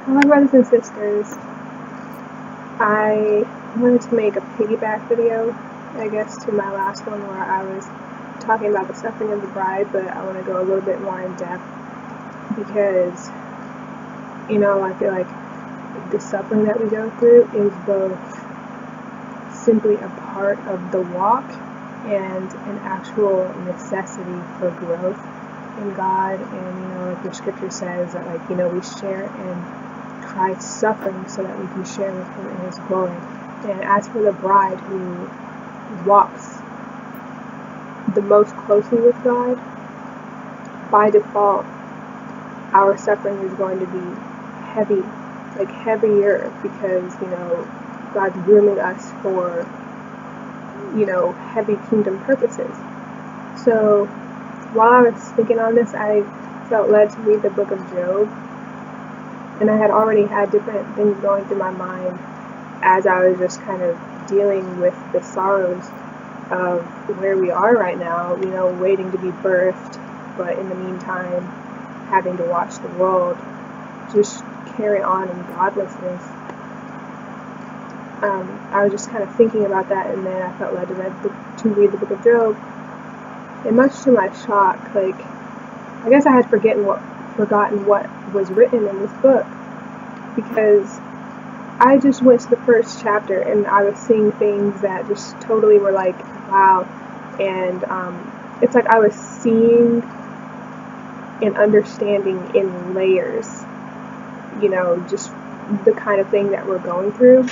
My brothers and sisters, I wanted to make a piggyback video, I guess, to my last one where I was talking about the suffering of the bride, but I want to go a little bit more in depth because, I feel like the suffering that we go through is both simply a part of the walk and an actual necessity for growth in God. And like the scripture says that we share in Christ's suffering so that we can share with him in his glory. And as for the bride who walks the most closely with God, by default our suffering is going to be heavy, heavier, because God's grooming us for heavy kingdom purposes. So while I was thinking on this, I felt led to read the book of Job, and I had already had different things going through my mind as I was just kind of dealing with the sorrows of where we are right now, waiting to be birthed, but in the meantime having to watch the world just carry on in godlessness. I was just kind of thinking about that, and then I felt led to read the book of Job. And much to my shock, I guess I had forgotten what was written in this book, because I just went to the first chapter and I was seeing things that just totally were wow. And it's like I was seeing and understanding in layers, just the kind of thing that we're going through.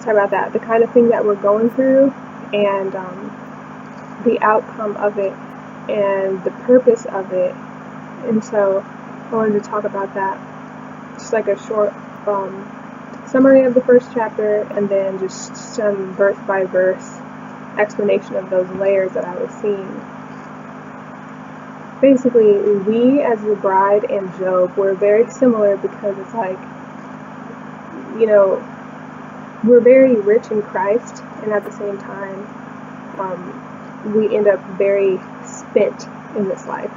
Sorry about that. The kind of thing that we're going through, and the outcome of it, and the purpose of it. And so I wanted to talk about that. Just like a short summary of the first chapter, and then just some verse by verse explanation of those layers that I was seeing. Basically, we as the bride and Job were very similar, because it's we're very rich in Christ, and at the same time we end up very spent in this life,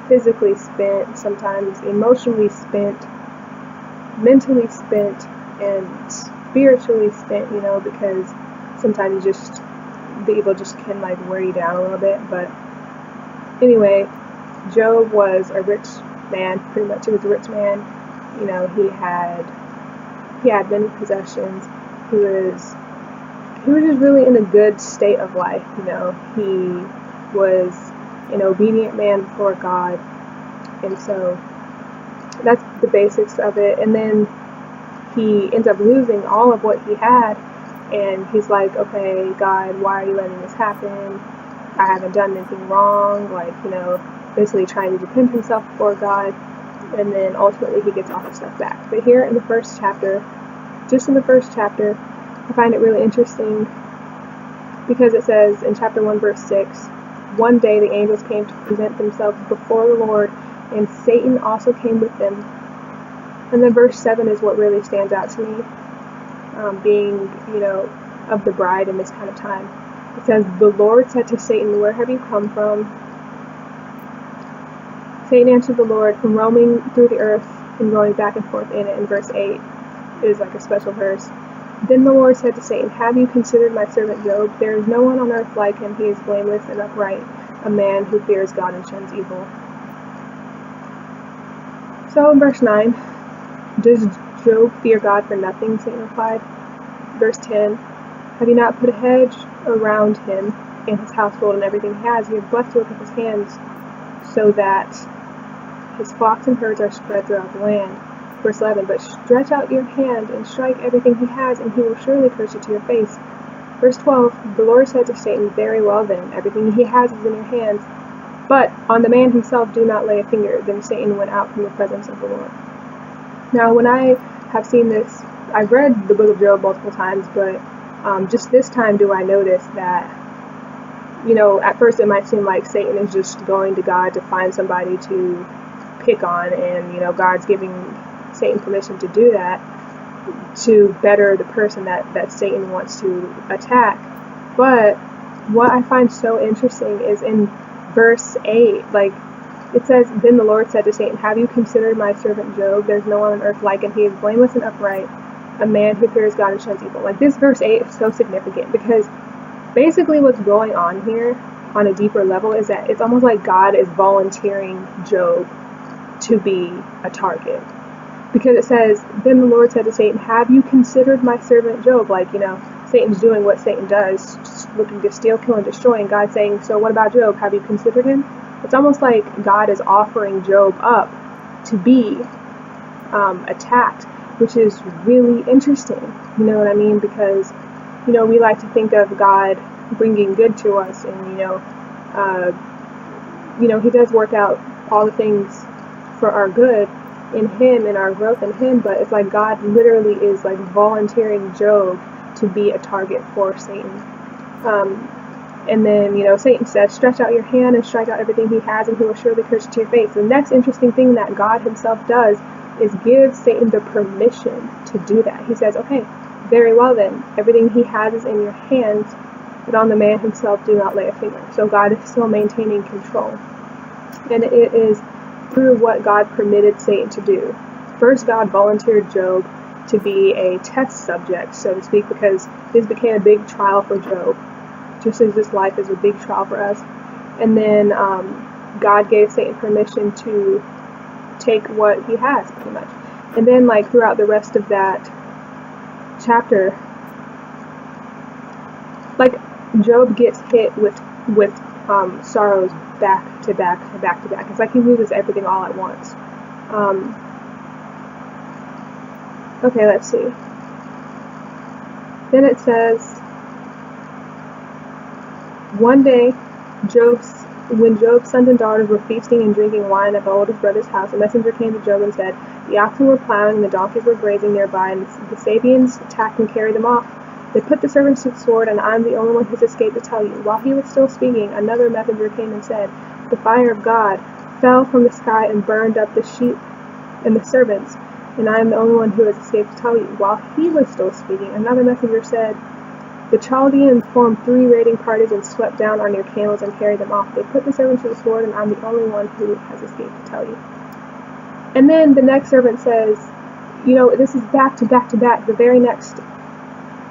physically spent, sometimes emotionally spent, mentally spent, and spiritually spent, because sometimes the evil just can wear you down a little bit. But anyway, Job was a rich man, pretty much. He was a rich man. He had many possessions. He was just really in a good state of life. He was an obedient man before God, and so that's the basics of it. And then he ends up losing all of what he had, and he's like, okay, God, why are you letting this happen? I haven't done anything wrong, basically trying to defend himself before God. And then ultimately he gets all his stuff back. But here in the first chapter, I find it really interesting, because it says in chapter 1 verse 6, one day the angels came to present themselves before the Lord, and Satan also came with them. And then verse 7 is what really stands out to me, being of the bride in this kind of time. It says, the Lord said to Satan, where have you come from? Satan answered the Lord, from roaming through the earth and going back and forth in it. In verse 8 is a special verse. Then the Lord said to Satan, have you considered my servant Job? There is no one on earth like him. He is blameless and upright, a man who fears God and shuns evil. So in verse 9, does Job fear God for nothing? Satan replied. Verse 10, have you not put a hedge around him and his household and everything he has? You have blessed the work of his hands, so that his flocks and herds are spread throughout the land. Verse 11, but stretch out your hand and strike everything he has, and he will surely curse you to your face. Verse 12, the Lord said to Satan, very well then, everything he has is in your hands, but on the man himself do not lay a finger. Then Satan went out from the presence of the Lord. Now when I have seen this, I've read the book of Job multiple times, but just this time do I notice that, at first it might seem like Satan is just going to God to find somebody to pick on, and, God's giving Satan permission to do that, to better the person that Satan wants to attack. But what I find so interesting is in verse 8, it says, "Then the Lord said to Satan, have you considered my servant Job? There's no one on earth like him. He is blameless and upright, a man who fears God and shuns evil." Like, this verse 8 is so significant, because basically what's going on here on a deeper level is that it's almost like God is volunteering Job to be a target. Because it says, "Then the Lord said to Satan, have you considered my servant Job?" Like, Satan's doing what Satan does, just looking to steal, kill, and destroy, and God's saying, "So what about Job? Have you considered him?" It's almost like God is offering Job up to be attacked, which is really interesting. You know what I mean? Because, we like to think of God bringing good to us, and, He does work out all the things for our good in Him and our growth in Him, but it's like God literally is like volunteering Job to be a target for Satan. And then, Satan says, "Stretch out your hand and strike out everything he has, and he will surely curse you to your face." The next interesting thing that God himself does is give Satan the permission to do that. He says, "Okay, very well then, everything he has is in your hands, but on the man himself do not lay a finger." So God is still maintaining control. And it is through what God permitted Satan to do. First, God volunteered Job to be a test subject, so to speak, because this became a big trial for Job, just as this life is a big trial for us. And then God gave Satan permission to take what he has, pretty much. And then, like, throughout the rest of that chapter, like, Job gets hit with sorrows back to back to back to back. It's like he loses everything all at once. Okay, let's see. Then it says, one day, when Job's sons and daughters were feasting and drinking wine at the oldest brother's house, a messenger came to Job and said, "The oxen were plowing and the donkeys were grazing nearby, and the Sabeans attacked and carried them off. They put the servants to the sword, and I'm the only one who's escaped to tell you." While he was still speaking, another messenger came and said, "The fire of God fell from the sky and burned up the sheep and the servants, and I am the only one who has escaped to tell you." While he was still speaking, another messenger said, "The Chaldeans formed 3 raiding parties and swept down on your camels and carried them off. They put the servants to the sword, and I'm the only one who has escaped to tell you." And then the next servant says, this is back to back to back. The very next,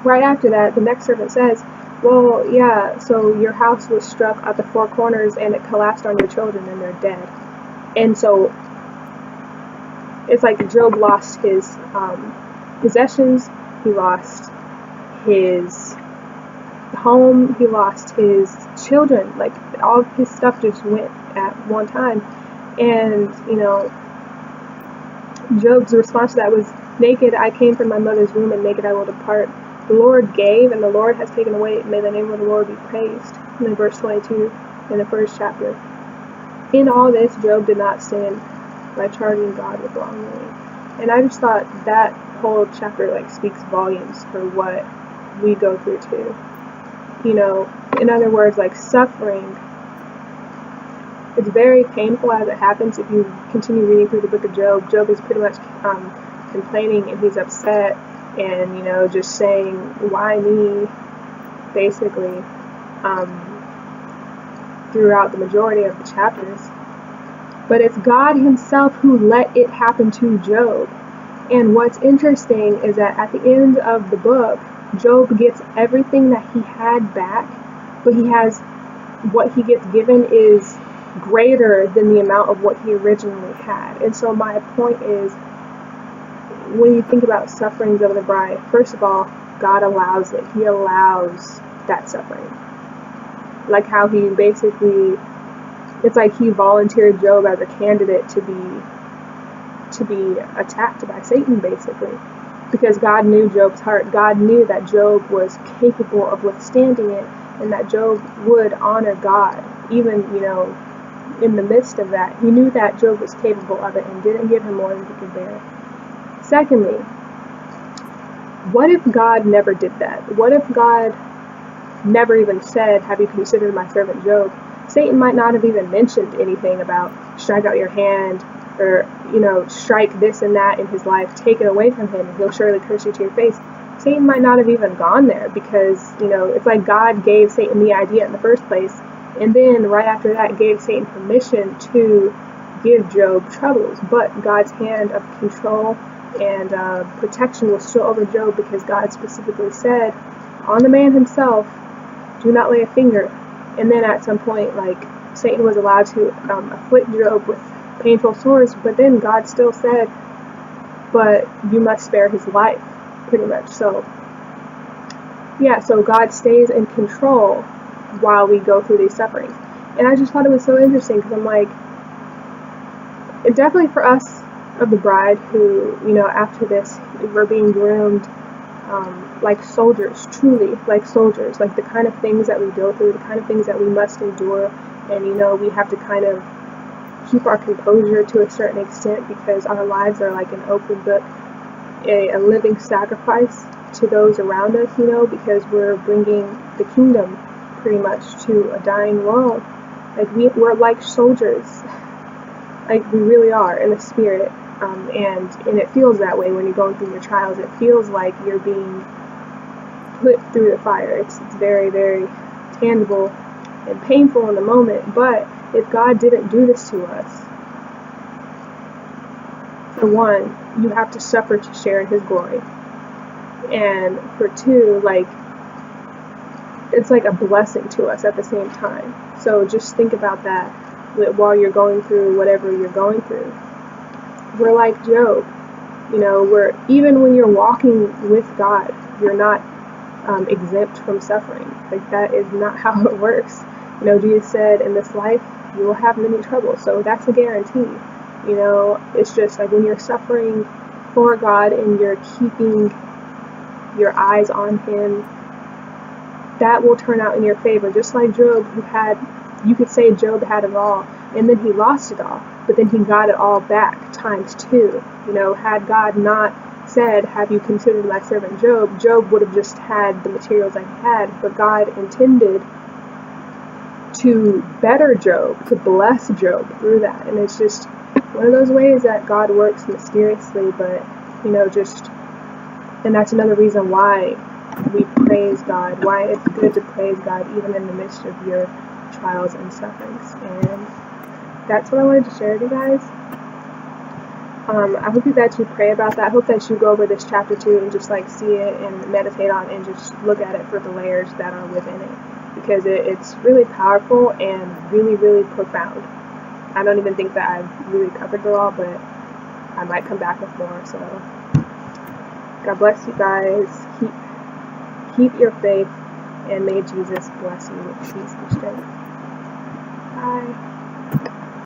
right after that, the next servant says, "Well, yeah, so your house was struck at the 4 corners, and it collapsed on your children, and they're dead." And so it's like Job lost his possessions, he lost his home, he lost his children, like all of his stuff just went at one time. And Job's response to that was, "Naked I came from my mother's womb, and naked I will depart. The Lord gave, and the Lord has taken away. May the name of the Lord be praised." And then verse 22 in the first chapter. In all this, Job did not sin by charging God with wrongdoing. And I just thought that whole chapter speaks volumes for what we go through too. In other words, suffering, it's very painful as it happens. If you continue reading through the book of Job, Job is pretty much complaining, and he's upset, and just saying, "Why me?" basically, throughout the majority of the chapters. But it's God himself who let it happen to Job. And what's interesting is that at the end of the book, Job gets everything that he had back, but what he gets given is greater than the amount of what he originally had. And so my point is, when you think about sufferings of the bride, first of all, God allows it. He allows that suffering. Like how he basically, it's like he volunteered Job as a candidate to be attacked by Satan, basically. Because God knew Job's heart. God knew that Job was capable of withstanding it, and that Job would honor God, even, in the midst of that. He knew that Job was capable of it and didn't give him more than he could bear. Secondly, what if God never did that? What if God never even said, "Have you considered my servant Job?" Satan might not have even mentioned anything about strike out your hand, or, strike this and that in his life, take it away from him, and he'll surely curse you to your face. Satan might not have even gone there, because, it's like God gave Satan the idea in the first place, and then right after that gave Satan permission to give Job troubles, but God's hand of control and protection was still over Job, because God specifically said on the man himself, do not lay a finger. And then at some point, like, Satan was allowed to afflict Job with painful sores, but then God still said, but you must spare his life, pretty much. So yeah, so God stays in control while we go through these sufferings. And I just thought it was so interesting, because I'm like, it definitely for us of the bride who, you know, after this, we're being groomed like soldiers, truly like soldiers, like the kind of things that we go through, the kind of things that we must endure. And, you know, we have to kind of keep our composure to a certain extent, because our lives are like an open book, a living sacrifice to those around us, you know, because we're bringing the kingdom pretty much to a dying world. Like we're like soldiers, like we really are in the spirit, and it feels that way when you're going through your trials. It feels like you're being put through the fire. It's very, very tangible and painful in the moment. But if God didn't do this to us, for one, you have to suffer to share in his glory. And for two, like, it's like a blessing to us at the same time. So just think about that while you're going through whatever you're going through. We're like Job, you know, even when you're walking with God, you're not exempt from suffering. Like, that is not how it works. You know, Jesus said, in this life you will have many troubles, so that's a guarantee. You know, it's just like when you're suffering for God and you're keeping your eyes on him, that will turn out in your favor. Just like Job, you could say Job had it all, and then he lost it all, but then he got it all back times 2. You know, had God not said, have you considered my servant Job, Job would have just had the materials that he had, but God intended to better Job, to bless Job through that. And it's just one of those ways that God works mysteriously, but, you know, and that's another reason why we praise God, why it's good to praise God even in the midst of your trials and sufferings. And that's what I wanted to share with you guys. I hope that you pray about that. I hope that you go over this chapter 2 and just like see it and meditate on it and just look at it for the layers that are within it, because it's really powerful and really, really profound. I don't even think that I've really covered it all, but I might come back with more. So God bless you guys. Keep your faith, and may Jesus bless you with peace and strength. Bye.